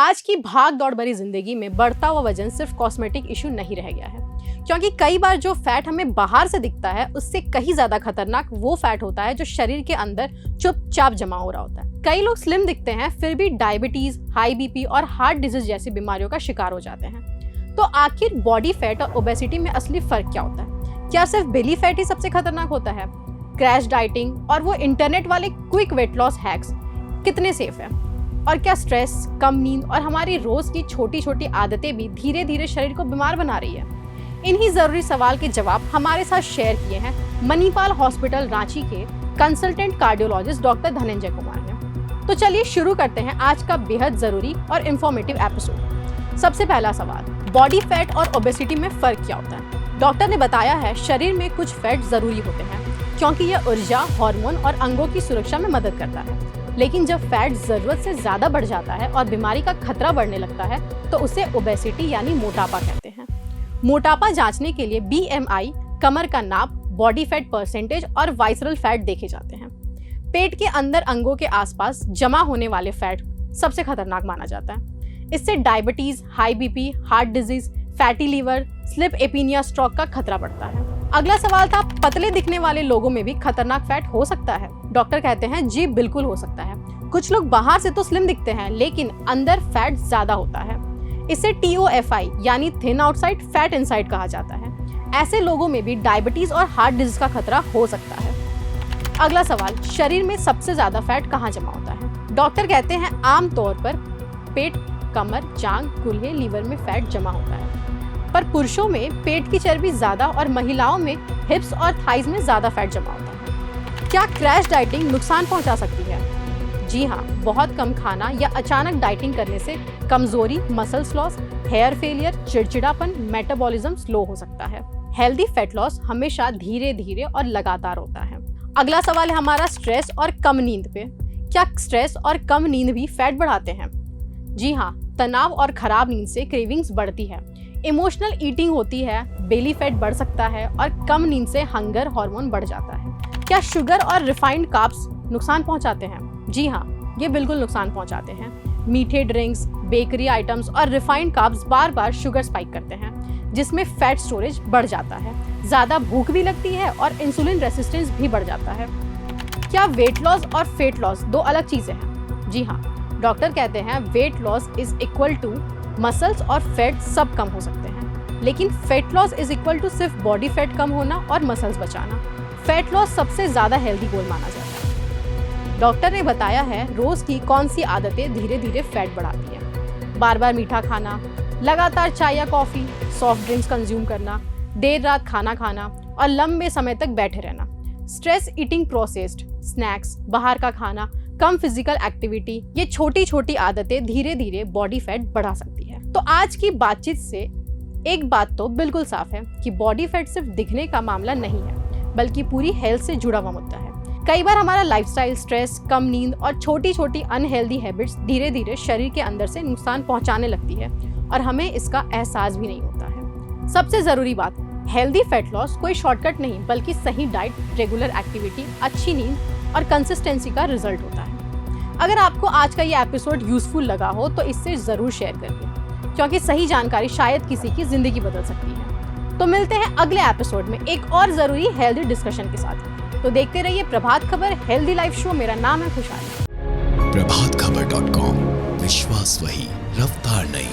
आज की भाग दौड़ भरी जिंदगी में बढ़ता हुआ वजन सिर्फ कॉस्मेटिक इशू नहीं रह गया है, क्योंकि कई बार जो फैट हमें बाहर से दिखता है उससे कहीं ज्यादा खतरनाक वो फैट होता है जो शरीर के अंदर चुपचाप जमा हो रहा होता है। कई लोग स्लिम दिखते हैं फिर भी डायबिटीज, हाई बीपी और हार्ट डिजीज जैसी बीमारियों का शिकार हो जाते हैं। तो आखिर बॉडी फैट और ओबेसिटी में असली फर्क क्या होता है? क्या सिर्फ बेली फैट ही सबसे खतरनाक होता है? क्रैश डाइटिंग और वो इंटरनेट वाले क्विक वेट लॉस हैक्स कितने सेफ है? और क्या स्ट्रेस, कम नींद और हमारी रोज की छोटी छोटी आदतें भी धीरे धीरे शरीर को बीमार बना रही है? इन्हीं जरूरी सवाल के जवाब हमारे साथ शेयर किए हैं मणिपाल हॉस्पिटल रांची के consultant cardiologist doctor Dhananjay Kumar ने। तो चलिए शुरू करते हैं आज का बेहद जरूरी और इंफॉर्मेटिव एपिसोड। सबसे पहला सवाल, बॉडी फैट और ओबेसिटी में फर्क क्या होता है? डॉक्टर ने बताया है शरीर में कुछ फैट जरूरी होते हैं क्योंकि यह ऊर्जा, हार्मोन और अंगों की सुरक्षा में मदद करता है। लेकिन जब फैट जरूरत से ज्यादा बढ़ जाता है और बीमारी का खतरा बढ़ने लगता है तो उसे ओबेसिटी यानी मोटापा कहते हैं। मोटापा जांचने के लिए BMI, कमर का नाप, बॉडी फैट परसेंटेज और वाइसरल फैट देखे जाते हैं। पेट के अंदर अंगों के आसपास जमा होने वाले फैट सबसे खतरनाक माना जाता है। इससे diabetes, high BP, heart disease, fatty liver, sleep apnoea, stroke का खतरा बढ़ता है। अगला सवाल था, पतले दिखने वाले लोगों में भी खतरनाक फैट हो सकता है? डॉक्टर कहते हैं जी बिल्कुल हो सकता है। कुछ लोग बाहर से तो स्लिम दिखते हैं लेकिन अंदर फैट ज्यादा होता है। इसे TOFI यानी थिन आउटसाइड फैट इनसाइड कहा जाता है। ऐसे लोगों में भी डायबिटीज और हार्ट डिजीज का खतरा हो सकता है। अगला सवाल, शरीर में सबसे ज्यादा फैट कहाँ जमा होता है? डॉक्टर कहते हैं आमतौर पर पेट, कमर, जांघ, कूल्हे, लीवर में फैट जमा होता है। पर पुरुषों में पेट की चर्बी ज्यादा और महिलाओं में हिप्स और थाइज में ज्यादा फैट जमा होता है। क्या क्रैश डाइटिंग नुकसान पहुंचा सकती है? जी हाँ, बहुत कम खाना या अचानक डाइटिंग करने से कमजोरी, मसल्स लॉस, हेयर फेलियर, चिड़चिड़ापन, मेटाबॉलिज्म स्लो हो सकता है। हेल्दी फैट लॉस हमेशा धीरे धीरे और लगातार होता है। अगला सवाल है हमारा स्ट्रेस और कम नींद पे। क्या स्ट्रेस और कम नींद भी फैट बढ़ाते हैं? जी हाँ, तनाव और खराब नींद से क्रेविंग्स बढ़ती है, इमोशनल ईटिंग होती है, बेली फैट बढ़ सकता है और कम नींद से हंगर हार्मोन बढ़ जाता है। क्या शुगर और रिफाइंड कार्ब्स नुकसान पहुंचाते हैं? जी हाँ, ये बिल्कुल नुकसान पहुंचाते हैं। मीठे ड्रिंक्स, बेकरी आइटम्स और रिफाइंड कार्ब्स बार बार शुगर स्पाइक करते हैं जिसमें फैट स्टोरेज बढ़ जाता है, ज्यादा भूख भी लगती है और इंसुलिन रेसिस्टेंस भी बढ़ जाता है। क्या वेट लॉस और फैट लॉस दो अलग चीजें हैं? जी हाँ, डॉक्टर कहते हैं weight loss is equal to muscles और फैट सब कम हो सकते हैं, लेकिन fat loss is equal to सिर्फ बॉडी फैट कम होना और मसल्स बचाना। फैट लॉस सबसे ज्यादा हेल्दी गोल माना जाता है। डॉक्टर ने बताया है रोज की कौन सी आदतें धीरे धीरे फैट बढ़ाती है। बार बार मीठा खाना, लगातार चाय या कॉफी, सॉफ्ट ड्रिंक्स कंज्यूम करना, देर रात खाना खाना और लंबे समय तक बैठे रहना, स्ट्रेस ईटिंग, प्रोसेस्ड स्नैक्स, बाहर का खाना, कम फिजिकल एक्टिविटी, ये छोटी छोटी आदतें धीरे धीरे बॉडी फैट बढ़ा सकती है। तो आज की बातचीत से एक बात तो बिल्कुल साफ है कि बॉडी फैट सिर्फ दिखने का मामला नहीं है बल्कि पूरी हेल्थ से जुड़ा हुआ मुद्दा है। कई बार हमारा लाइफस्टाइल, स्ट्रेस, कम नींद और छोटी छोटी अनहेल्दी हैबिट्स धीरे धीरे शरीर के अंदर से नुकसान पहुंचाने लगती है और हमें इसका एहसास भी नहीं होता है। सबसे जरूरी बात, हेल्दी फैट लॉस कोई शॉर्टकट नहीं बल्कि सही डाइट, रेगुलर एक्टिविटी, अच्छी नींद और कंसिस्टेंसी का रिजल्ट होता है। अगर आपको आज का ये एपिसोड यूजफुल लगा हो तो इससे जरूर शेयर करिए, क्योंकि सही जानकारी शायद किसी की जिंदगी बदल सकती है। तो मिलते हैं अगले एपिसोड में एक और जरूरी हेल्दी डिस्कशन के साथ। तो देखते रहिए Prabhat Khabar healthy life show. मेरा नाम है खुशहाली। प्रभातखबर.com, विश्वास वही, रफ्तार नहीं।